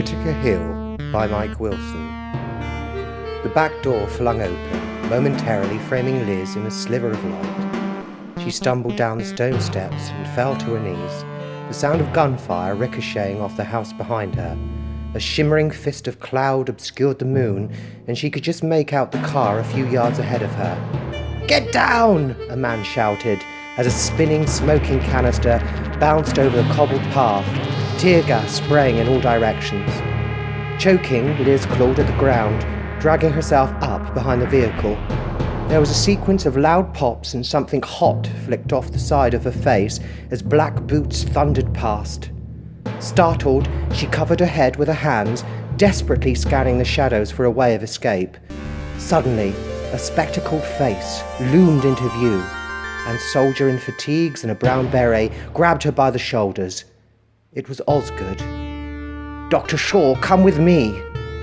Whitaker Hill by Mike Wilson. The back door flung open, momentarily framing Liz in a sliver of light. She stumbled down the stone steps and fell to her knees, the sound of gunfire ricocheting off the house behind her. A shimmering fist of cloud obscured the moon, and she could just make out the car a few yards ahead of her. "Get down!" a man shouted, as a spinning, smoking canister bounced over the cobbled path, tear gas spraying in all directions. Choking, Liz clawed at the ground, dragging herself up behind the vehicle. There was a sequence of loud pops and something hot flicked off the side of her face as black boots thundered past. Startled, she covered her head with her hands, desperately scanning the shadows for a way of escape. Suddenly, a spectacled face loomed into view, and a soldier in fatigues and a brown beret grabbed her by the shoulders. It was Osgood. "Dr. Shaw, come with me!"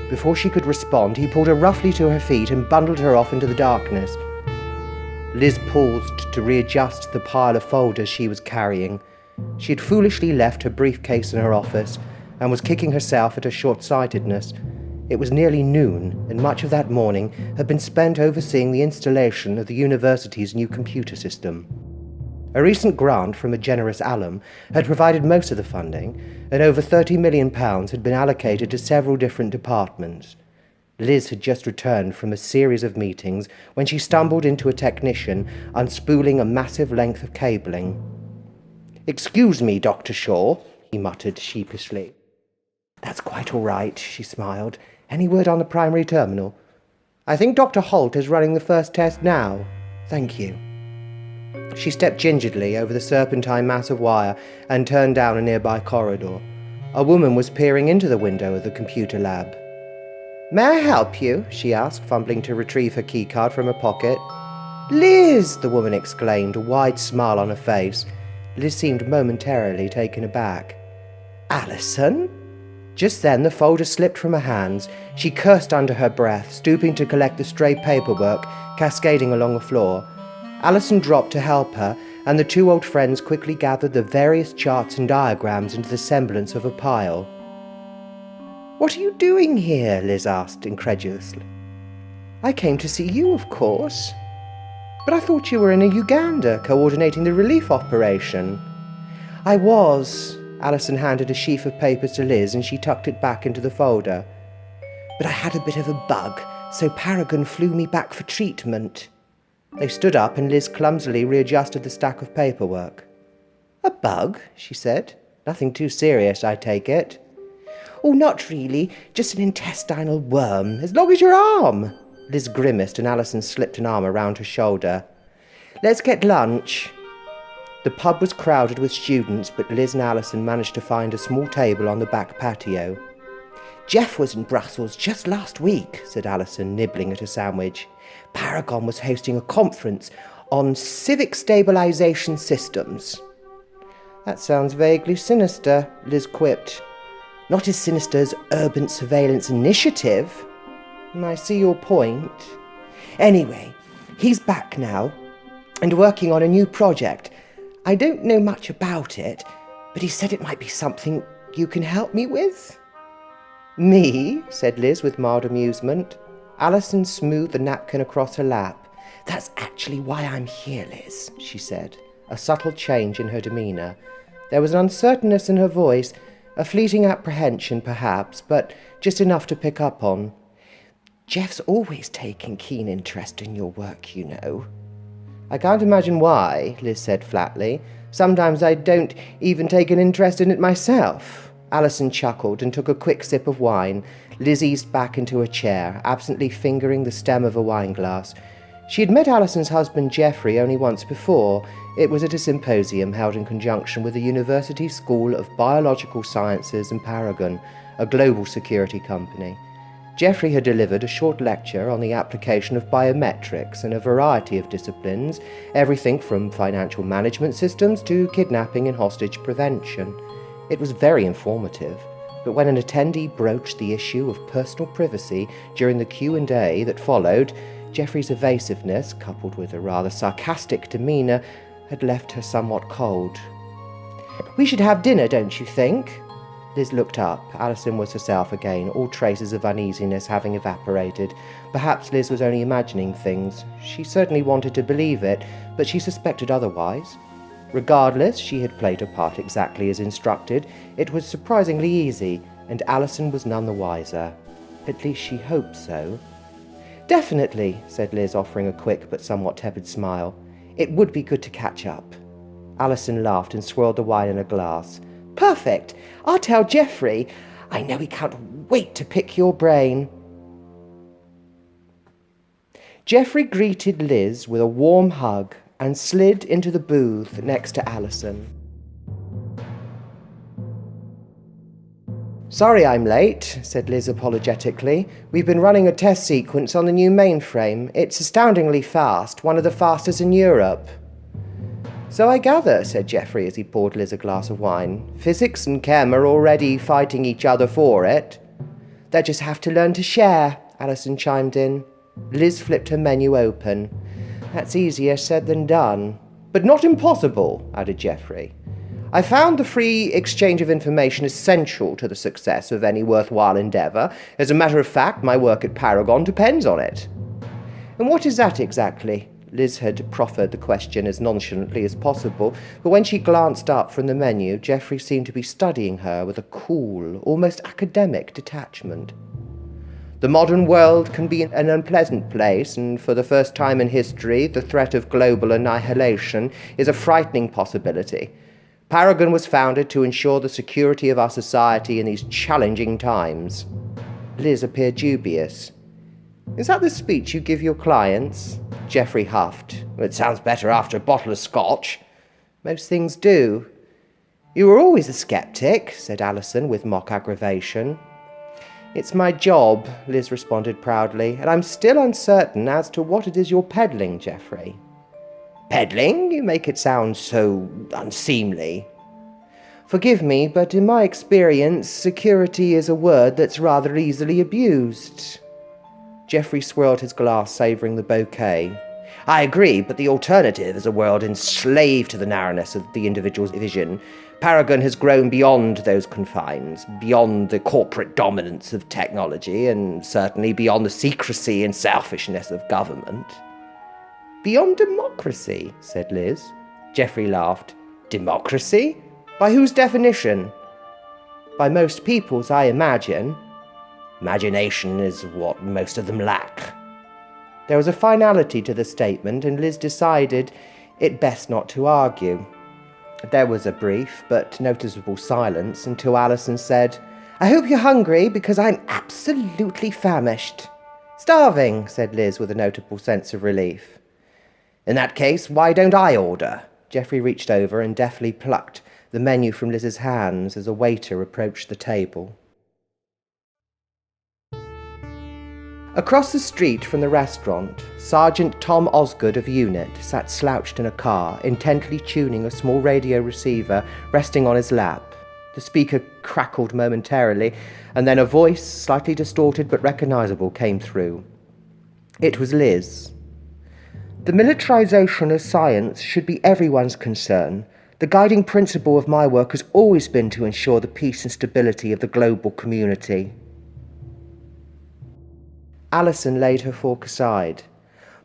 Before she could respond, he pulled her roughly to her feet and bundled her off into the darkness. Liz paused to readjust the pile of folders she was carrying. She had foolishly left her briefcase in her office and was kicking herself at her short-sightedness. It was nearly noon, and much of that morning had been spent overseeing the installation of the university's new computer system. A recent grant from a generous alum had provided most of the funding, and over £30 million had been allocated to several different departments. Liz had just returned from a series of meetings when she stumbled into a technician unspooling a massive length of cabling. "Excuse me, Dr. Shaw," he muttered sheepishly. "That's quite all right," she smiled. "Any word on the primary terminal?" "I think Dr. Holt is running the first test now." "Thank you." She stepped gingerly over the serpentine mass of wire and turned down a nearby corridor. A woman was peering into the window of the computer lab. "May I help you?" she asked, fumbling to retrieve her keycard from her pocket. "Liz!" the woman exclaimed, a wide smile on her face. Liz seemed momentarily taken aback. "Alison?" Just then the folder slipped from her hands. She cursed under her breath, stooping to collect the stray paperwork cascading along the floor. Alison dropped to help her, and the two old friends quickly gathered the various charts and diagrams into the semblance of a pile. "What are you doing here?" Liz asked incredulously. "I came to see you, of course." "But I thought you were in Uganda, coordinating the relief operation." "I was." Alison handed a sheaf of papers to Liz, and she tucked it back into the folder. "But I had a bit of a bug, so Paragon flew me back for treatment." They stood up, and Liz clumsily readjusted the stack of paperwork. "A bug?" she said. "Nothing too serious, I take it." "Oh, not really. Just an intestinal worm, as long as your arm." Liz grimaced, and Alison slipped an arm around her shoulder. "Let's get lunch." The pub was crowded with students, but Liz and Alison managed to find a small table on the back patio. "Jeff was in Brussels just last week," said Alison, nibbling at a sandwich. "Paragon was hosting a conference on civic stabilization systems." "That sounds vaguely sinister," Liz quipped. "Not as sinister as Urban Surveillance Initiative." "I see your point." "Anyway, he's back now and working on a new project. I don't know much about it, but he said it might be something you can help me with." "Me?" said Liz with mild amusement. Alison smoothed the napkin across her lap. "That's actually why I'm here, Liz," she said, a subtle change in her demeanour. There was an uncertainness in her voice, a fleeting apprehension perhaps, but just enough to pick up on. "Jeff's always taken keen interest in your work, you know." "I can't imagine why," Liz said flatly. "Sometimes I don't even take an interest in it myself." Alison chuckled and took a quick sip of wine. Liz eased back into her chair, absently fingering the stem of a wineglass. She had met Alison's husband Geoffrey only once before. It was at a symposium held in conjunction with the University School of Biological Sciences in Paragon, a global security company. Geoffrey had delivered a short lecture on the application of biometrics in a variety of disciplines, everything from financial management systems to kidnapping and hostage prevention. It was very informative, but when an attendee broached the issue of personal privacy during the Q&A that followed, Geoffrey's evasiveness, coupled with a rather sarcastic demeanour, had left her somewhat cold. "We should have dinner, don't you think?" Liz looked up. Alison was herself again, all traces of uneasiness having evaporated. Perhaps Liz was only imagining things. She certainly wanted to believe it, but she suspected otherwise. Regardless, she had played her part exactly as instructed. It was surprisingly easy, and Alison was none the wiser. At least she hoped so. "Definitely," said Liz, offering a quick but somewhat tepid smile. "It would be good to catch up." Alison laughed and swirled the wine in a glass. "Perfect! I'll tell Geoffrey. I know he can't wait to pick your brain." Geoffrey greeted Liz with a warm hug and slid into the booth next to Alison. "Sorry I'm late," said Liz apologetically. "We've been running a test sequence on the new mainframe. It's astoundingly fast, one of the fastest in Europe." "So I gather," said Geoffrey as he poured Liz a glass of wine. "Physics and chem are already fighting each other for it." "They just have to learn to share," Alison chimed in. Liz flipped her menu open. "That's easier said than done." "But not impossible," added Geoffrey. "I found the free exchange of information essential to the success of any worthwhile endeavour. As a matter of fact, my work at Paragon depends on it." "And what is that exactly?" Liz had proffered the question as nonchalantly as possible, but when she glanced up from the menu, Geoffrey seemed to be studying her with a cool, almost academic detachment. "The modern world can be an unpleasant place, and for the first time in history, the threat of global annihilation is a frightening possibility. Paragon was founded to ensure the security of our society in these challenging times." Liz appeared dubious. "Is that the speech you give your clients?" Geoffrey huffed. "It sounds better after a bottle of scotch." "Most things do." "You were always a skeptic," said Alison with mock aggravation. "It's my job," Liz responded proudly, "and I'm still uncertain as to what it is you're peddling, Geoffrey." "Peddling? You make it sound so unseemly." "Forgive me, but in my experience, security is a word that's rather easily abused." Geoffrey swirled his glass, savouring the bouquet. "I agree, but the alternative is a world enslaved to the narrowness of the individual's vision. Paragon has grown beyond those confines, beyond the corporate dominance of technology, and certainly beyond the secrecy and selfishness of government." "Beyond democracy," said Liz. Geoffrey laughed. "Democracy? By whose definition?" "By most people's, I imagine." "Imagination is what most of them lack." There was a finality to the statement, and Liz decided it best not to argue. There was a brief but noticeable silence until Alison said, "I hope you're hungry, because I'm absolutely famished." "Starving," said Liz with a notable sense of relief. "In that case, why don't I order?" Geoffrey reached over and deftly plucked the menu from Liz's hands as a waiter approached the table. Across the street from the restaurant, Sergeant Tom Osgood of UNIT sat slouched in a car, intently tuning a small radio receiver resting on his lap. The speaker crackled momentarily, and then a voice, slightly distorted but recognisable, came through. It was Liz. "The militarisation of science should be everyone's concern. The guiding principle of my work has always been to ensure the peace and stability of the global community." Alison laid her fork aside.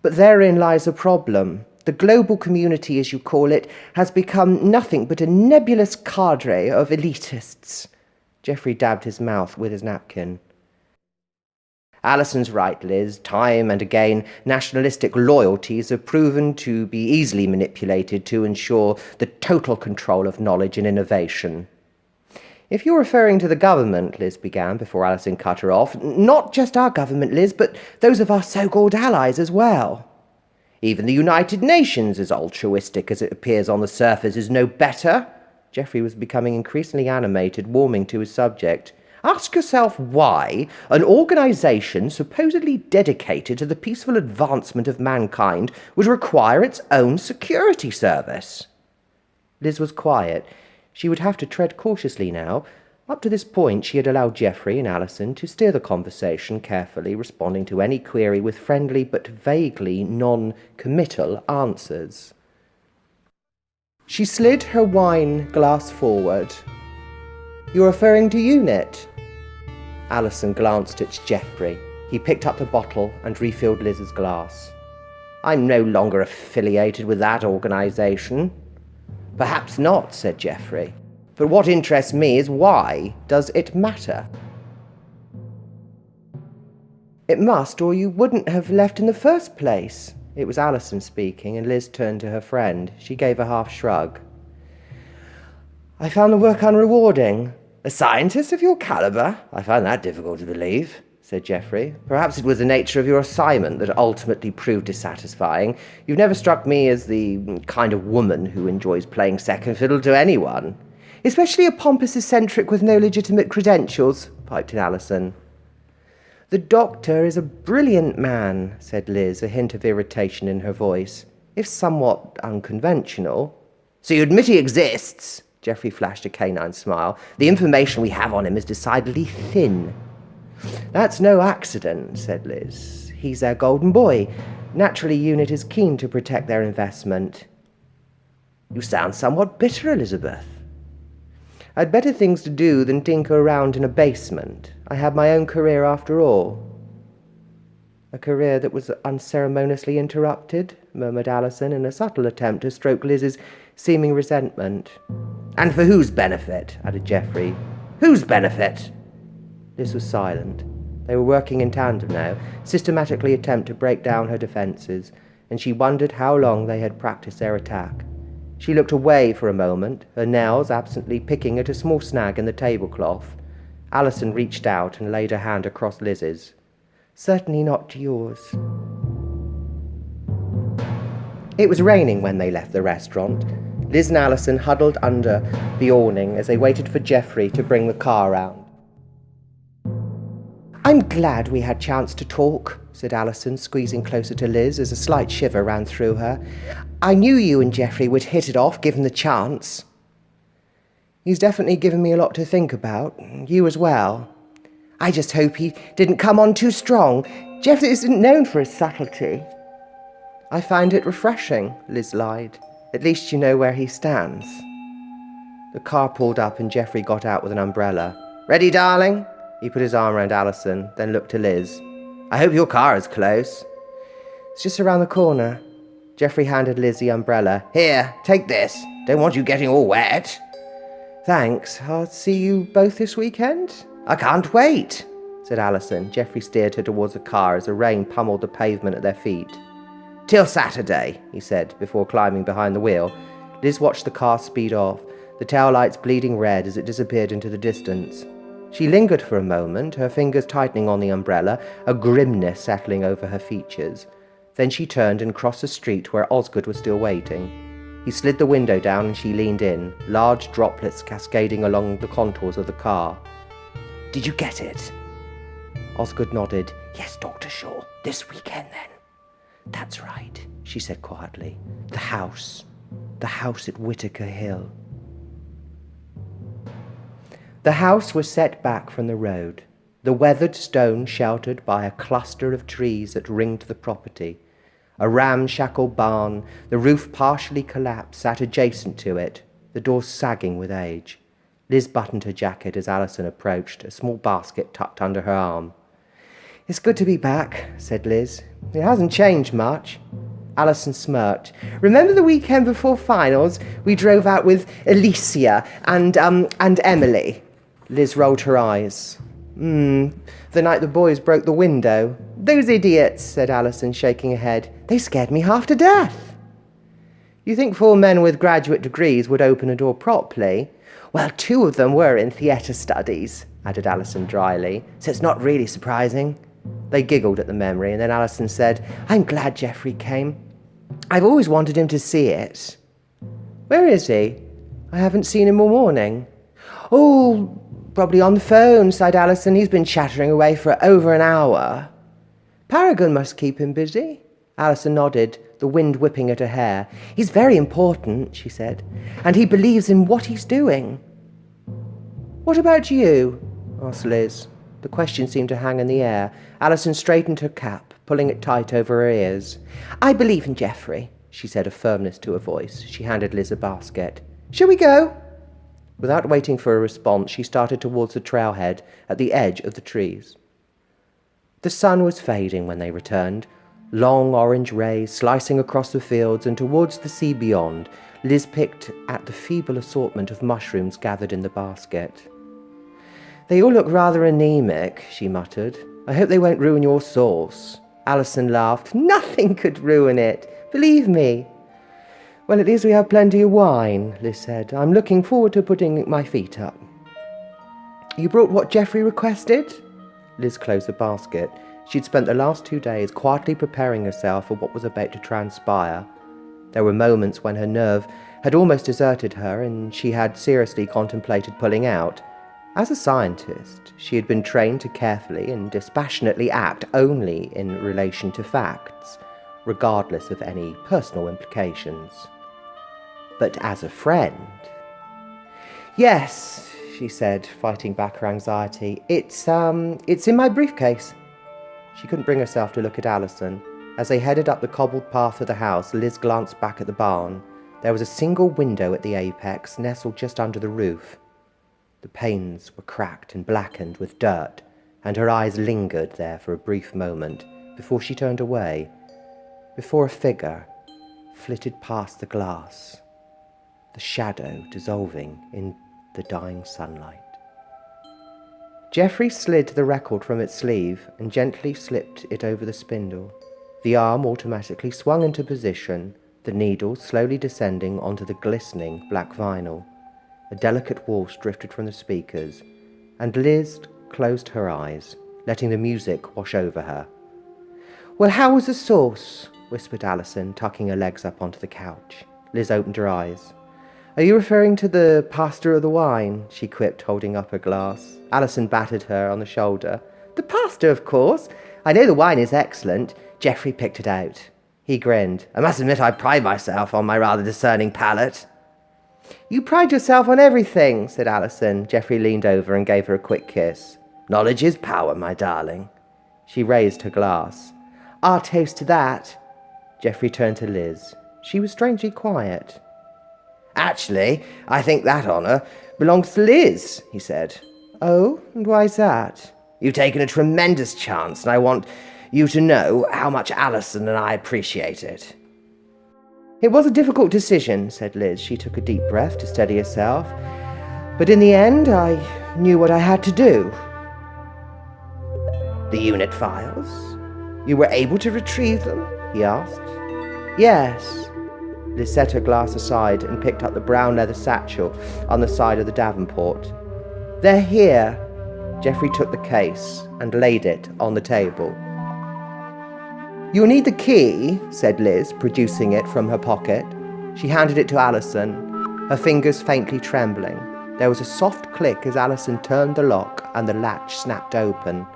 "But therein lies a problem. The global community, as you call it, has become nothing but a nebulous cadre of elitists." Geoffrey dabbed his mouth with his napkin. "Alison's right, Liz. Time and again, nationalistic loyalties have proven to be easily manipulated to ensure the total control of knowledge and innovation." "If you're referring to the government," Liz began before Alison cut her off. "Not just our government, Liz, but those of our so-called allies as well. Even the United Nations, as altruistic as it appears on the surface, is no better." Geoffrey was becoming increasingly animated, warming to his subject. "Ask yourself why an organisation supposedly dedicated to the peaceful advancement of mankind would require its own security service." Liz was quiet. She would have to tread cautiously now. Up to this point, she had allowed Geoffrey and Alison to steer the conversation carefully, responding to any query with friendly but vaguely non-committal answers. She slid her wine glass forward. You're referring to UNIT? Alison glanced at Geoffrey. He picked up the bottle and refilled Liz's glass. I'm no longer affiliated with that organisation. Perhaps not, said Geoffrey. But what interests me is why does it matter? It must, or you wouldn't have left in the first place. It was Alison speaking, and Liz turned to her friend. She gave a half shrug. I found the work unrewarding. A scientist of your calibre? I find that difficult to believe, said Geoffrey. Perhaps it was the nature of your assignment that ultimately proved dissatisfying. You've never struck me as the kind of woman who enjoys playing second fiddle to anyone. Especially a pompous eccentric with no legitimate credentials, piped in Alison. The doctor is a brilliant man, said Liz, a hint of irritation in her voice, if somewhat unconventional. So you admit he exists? Geoffrey flashed a canine smile. The information we have on him is decidedly thin. That's no accident, said Liz. He's their golden boy. Naturally, UNIT is keen to protect their investment. You sound somewhat bitter, Elizabeth. I'd better things to do than tinker around in a basement. I had my own career after all. A career that was unceremoniously interrupted, murmured Alison in a subtle attempt to stroke Liz's seeming resentment. And for whose benefit? Added Geoffrey. Whose benefit? Liz was silent. They were working in tandem now, systematically attempt to break down her defences, and she wondered how long they had practised their attack. She looked away for a moment, her nails absently picking at a small snag in the tablecloth. Alison reached out and laid her hand across Liz's. Certainly not yours. It was raining when they left the restaurant. Liz and Alison huddled under the awning as they waited for Geoffrey to bring the car round. I'm glad we had chance to talk, said Alison, squeezing closer to Liz as a slight shiver ran through her. I knew you and Geoffrey would hit it off, given the chance. He's definitely given me a lot to think about. You as well. I just hope he didn't come on too strong. Geoffrey isn't known for his subtlety. I find it refreshing, Liz lied. At least you know where he stands. The car pulled up and Geoffrey got out with an umbrella. Ready, darling? He put his arm around Alison, then looked to Liz. I hope your car is close. It's just around the corner. Geoffrey handed Liz the umbrella. Here, take this. Don't want you getting all wet. Thanks. I'll see you both this weekend. I can't wait, said Alison. Geoffrey steered her towards the car as the rain pummeled the pavement at their feet. Till Saturday, he said, before climbing behind the wheel. Liz watched the car speed off, the taillights bleeding red as it disappeared into the distance. She lingered for a moment, her fingers tightening on the umbrella, a grimness settling over her features. Then she turned and crossed the street where Osgood was still waiting. He slid the window down and she leaned in, large droplets cascading along the contours of the car. Did you get it? Osgood nodded. Yes, Dr. Shaw. This weekend, then. That's right, she said quietly. The house at Whitaker Hill. The house was set back from the road, the weathered stone sheltered by a cluster of trees that ringed the property. A ramshackle barn, the roof partially collapsed, sat adjacent to it, the doors sagging with age. Liz buttoned her jacket as Alison approached, a small basket tucked under her arm. It's good to be back, said Liz. It hasn't changed much. Alison smirked. Remember the weekend before finals? We drove out with Alicia and Emily. Liz rolled her eyes. The night the boys broke the window. Those idiots, said Alison, shaking her head. They scared me half to death. You think 4 men with graduate degrees would open a door properly? Well, 2 of them were in theatre studies, added Alison dryly, so it's not really surprising. They giggled at the memory, and then Alison said, I'm glad Geoffrey came. I've always wanted him to see it. Where is he? I haven't seen him all morning. Oh, probably on the phone, sighed Alison. He's been chattering away for over an hour. Paragon must keep him busy. Alison nodded, the wind whipping at her hair. He's very important, she said, and he believes in what he's doing. What about you? Asked Liz. The question seemed to hang in the air. Alison straightened her cap, pulling it tight over her ears. I believe in Geoffrey, she said, a firmness to her voice. She handed Liz a basket. Shall we go? Without waiting for a response, she started towards the trailhead at the edge of the trees. The sun was fading when they returned, long orange rays slicing across the fields, and towards the sea beyond, Liz picked at the feeble assortment of mushrooms gathered in the basket. "They all look rather anemic," she muttered. "I hope they won't ruin your sauce." Alison laughed. "Nothing could ruin it, believe me." "Well, at least we have plenty of wine," Liz said. "I'm looking forward to putting my feet up." "You brought what Geoffrey requested?" Liz closed the basket. She'd spent the last 2 days quietly preparing herself for what was about to transpire. There were moments when her nerve had almost deserted her, and she had seriously contemplated pulling out. As a scientist, she had been trained to carefully and dispassionately act only in relation to facts, regardless of any personal implications. But as a friend... "Yes," she said, fighting back her anxiety. It's in my briefcase." She couldn't bring herself to look at Alison. As they headed up the cobbled path to the house, Liz glanced back at the barn. There was a single window at the apex, nestled just under the roof. The panes were cracked and blackened with dirt, and her eyes lingered there for a brief moment before she turned away, before a figure flitted past the glass, the shadow dissolving in the dying sunlight. Geoffrey slid the record from its sleeve and gently slipped it over the spindle. The arm automatically swung into position, the needle slowly descending onto the glistening black vinyl. A delicate waltz drifted from the speakers, and Liz closed her eyes, letting the music wash over her. "Well, how was the sauce?" whispered Alison, tucking her legs up onto the couch. Liz opened her eyes. "Are you referring to the pasta or the wine?" she quipped, holding up her glass. Alison battered her on the shoulder. "The pasta, of course. I know the wine is excellent. Geoffrey picked it out." He grinned. "I must admit I pride myself on my rather discerning palate." "You pride yourself on everything," said Alison. Geoffrey leaned over and gave her a quick kiss. "Knowledge is power, my darling." She raised her glass. "I'll toast to that." Geoffrey turned to Liz. She was strangely quiet. "Actually, I think that honour belongs to Liz," he said. "Oh, and why's that?" "You've taken a tremendous chance, and I want you to know how much Alison and I appreciate it." "It was a difficult decision," said Liz. She took a deep breath to steady herself. "But in the end, I knew what I had to do." "The UNIT files? You were able to retrieve them?" he asked. "Yes." Liz set her glass aside and picked up the brown leather satchel on the side of the Davenport. "They're here." Geoffrey took the case and laid it on the table. "You'll need the key," said Liz, producing it from her pocket. She handed it to Alison, her fingers faintly trembling. There was a soft click as Alison turned the lock and the latch snapped open.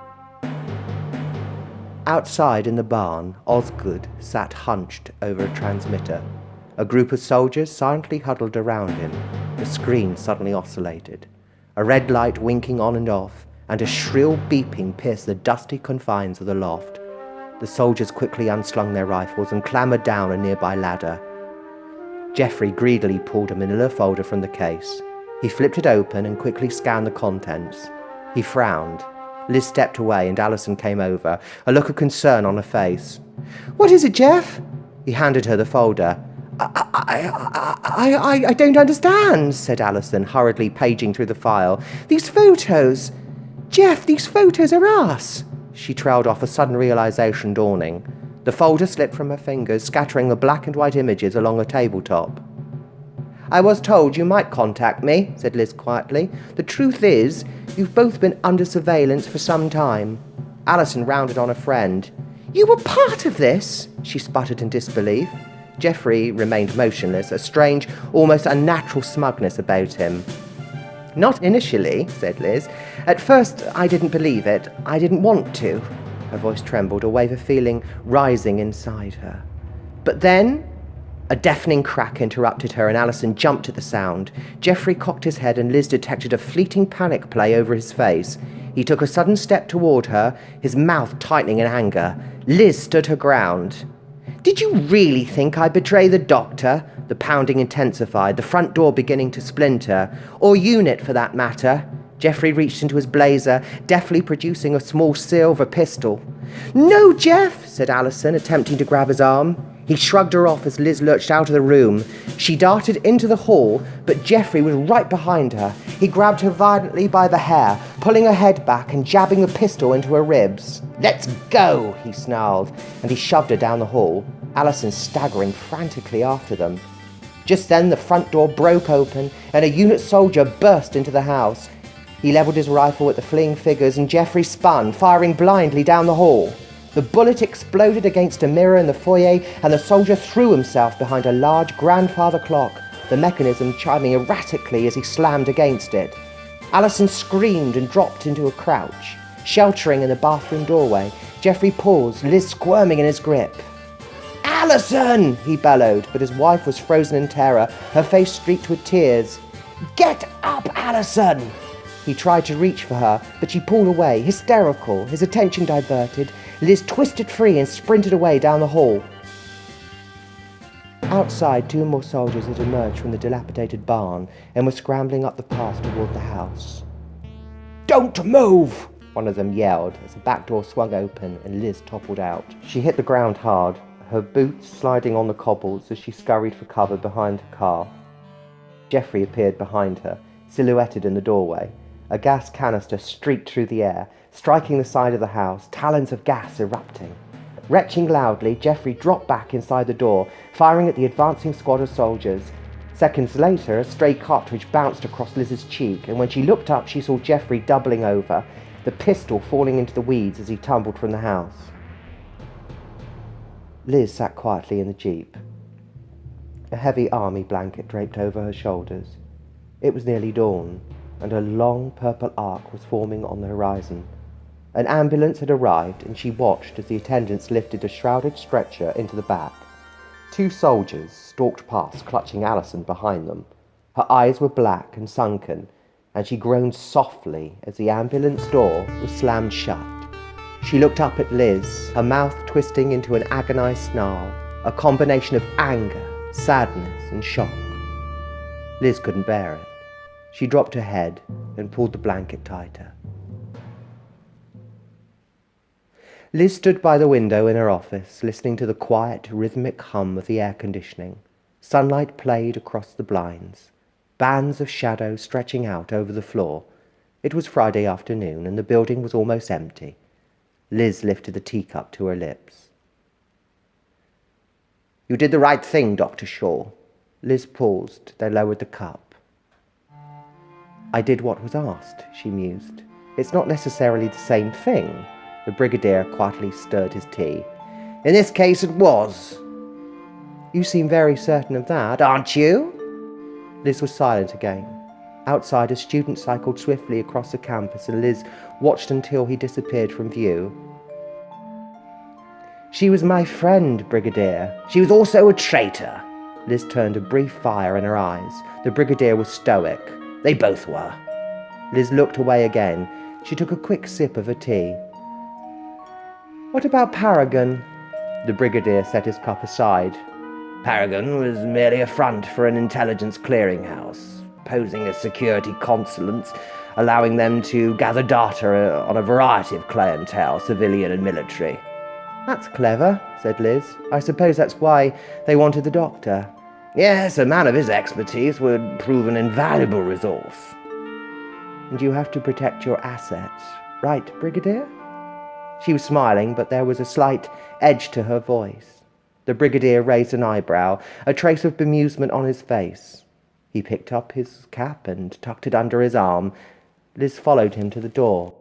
Outside in the barn, Osgood sat hunched over a transmitter. A group of soldiers silently huddled around him. The screen suddenly oscillated. A red light winking on and off, and a shrill beeping pierced the dusty confines of the loft. The soldiers quickly unslung their rifles and clambered down a nearby ladder. Geoffrey greedily pulled a manila folder from the case. He flipped it open and quickly scanned the contents. He frowned. Liz stepped away and Alison came over, a look of concern on her face. "What is it, Jeff?" He handed her the folder. I don't understand," said Alison, hurriedly paging through the file. "These photos! Jeff, these photos are us!" She trailed off, a sudden realization dawning. The folder slipped from her fingers, scattering the black and white images along a tabletop. "I was told you might contact me," said Liz quietly. "The truth is, you've both been under surveillance for some time." Alison rounded on her friend. "You were part of this?" she sputtered in disbelief. Geoffrey remained motionless, a strange, almost unnatural smugness about him. "Not initially," said Liz. "At first I didn't believe it. I didn't want to." Her voice trembled, a wave of feeling rising inside her. "But then..." A deafening crack interrupted her, and Alison jumped at the sound. Geoffrey cocked his head, and Liz detected a fleeting panic play over his face. He took a sudden step toward her, his mouth tightening in anger. Liz stood her ground. "Did you really think I'd betray the doctor?" the pounding intensified, the front door beginning to splinter. Or UNIT, for that matter. Geoffrey reached into his blazer, deftly producing a small silver pistol. "No, Jeff," said Alison, attempting to grab his arm. He shrugged her off as Liz lurched out of the room. She darted into the hall, but Geoffrey was right behind her. He grabbed her violently by the hair, pulling her head back and jabbing the pistol into her ribs. "Let's go," he snarled, and he shoved her down the hall, Alison staggering frantically after them. Just then the front door broke open and a UNIT soldier burst into the house. He levelled his rifle at the fleeing figures and Geoffrey spun, firing blindly down the hall. The bullet exploded against a mirror in the foyer and the soldier threw himself behind a large grandfather clock, the mechanism chiming erratically as he slammed against it. Alison screamed and dropped into a crouch. Sheltering in the bathroom doorway, Geoffrey paused, Liz squirming in his grip. "Alison!" he bellowed, but his wife was frozen in terror, her face streaked with tears. "Get up, Alison!" He tried to reach for her, but she pulled away, hysterical, his attention diverted. Liz twisted free and sprinted away down the hall. Outside, 2 more soldiers had emerged from the dilapidated barn and were scrambling up the path toward the house. "Don't move!" one of them yelled as the back door swung open and Liz toppled out. She hit the ground hard, her boots sliding on the cobbles as she scurried for cover behind her car. Geoffrey appeared behind her, silhouetted in the doorway. A gas canister streaked through the air, striking the side of the house, talons of gas erupting. Retching loudly, Geoffrey dropped back inside the door, firing at the advancing squad of soldiers. Seconds later, a stray cartridge bounced across Liz's cheek, and when she looked up, she saw Geoffrey doubling over, the pistol falling into the weeds as he tumbled from the house. Liz sat quietly in the jeep. A heavy army blanket draped over her shoulders. It was nearly dawn, and a long purple arc was forming on the horizon. An ambulance had arrived, and she watched as the attendants lifted a shrouded stretcher into the back. 2 soldiers stalked past, clutching Alison behind them. Her eyes were black and sunken, and she groaned softly as the ambulance door was slammed shut. She looked up at Liz, her mouth twisting into an agonized snarl, a combination of anger, sadness, and shock. Liz couldn't bear it. She dropped her head and pulled the blanket tighter. Liz stood by the window in her office, listening to the quiet, rhythmic hum of the air conditioning. Sunlight played across the blinds, bands of shadow stretching out over the floor. It was Friday afternoon, and the building was almost empty. Liz lifted the teacup to her lips. "You did the right thing, Dr. Shaw." Liz paused, then lowered the cup. "I did what was asked," she mused. "It's not necessarily the same thing." The brigadier quietly stirred his tea. "In this case it was." "You seem very certain of that, aren't you?" Liz was silent again. Outside, a student cycled swiftly across the campus, and Liz watched until he disappeared from view. "She was my friend, Brigadier." "She was also a traitor." Liz turned a brief fire in her eyes. The brigadier was stoic. "They both were." Liz looked away again. She took a quick sip of her tea. "What about Paragon?" The brigadier set his cup aside. "Paragon was merely a front for an intelligence clearinghouse, posing as security consulants, allowing them to gather data on a variety of clientele, civilian and military." "That's clever," said Liz. "I suppose that's why they wanted the doctor." "Yes, a man of his expertise would prove an invaluable resource." "And you have to protect your assets, right, Brigadier?" She was smiling, but there was a slight edge to her voice. The brigadier raised an eyebrow, a trace of bemusement on his face. He picked up his cap and tucked it under his arm. Liz followed him to the door.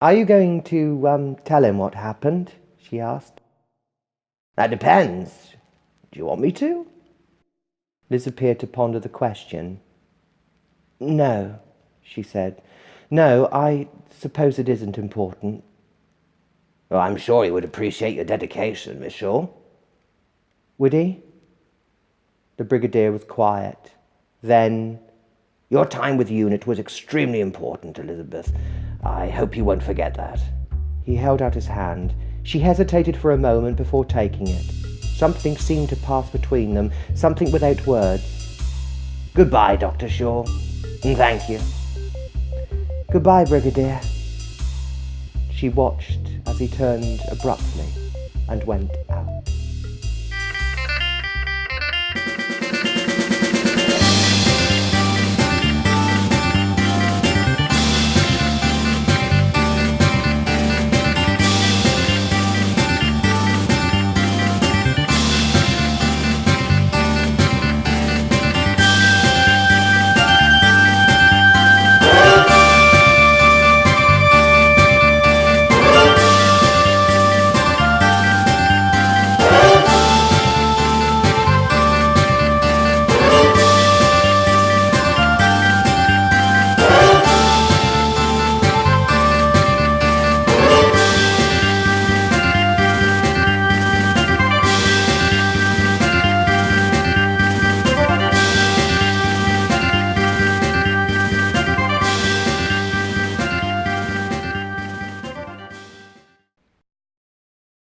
"Are you going to tell him what happened?" she asked. "That depends. Do you want me to?" Liz appeared to ponder the question. "No," she said. "No, I suppose it isn't important." "Well, I'm sure he would appreciate your dedication, Miss Shaw." "Would he?" The brigadier was quiet. Then, "Your time with UNIT was extremely important, Elizabeth. I hope you won't forget that." He held out his hand. She hesitated for a moment before taking it. Something seemed to pass between them, something without words. "Goodbye, Dr. Shaw, and thank you." "Goodbye, Brigadier." She watched as he turned abruptly and went out.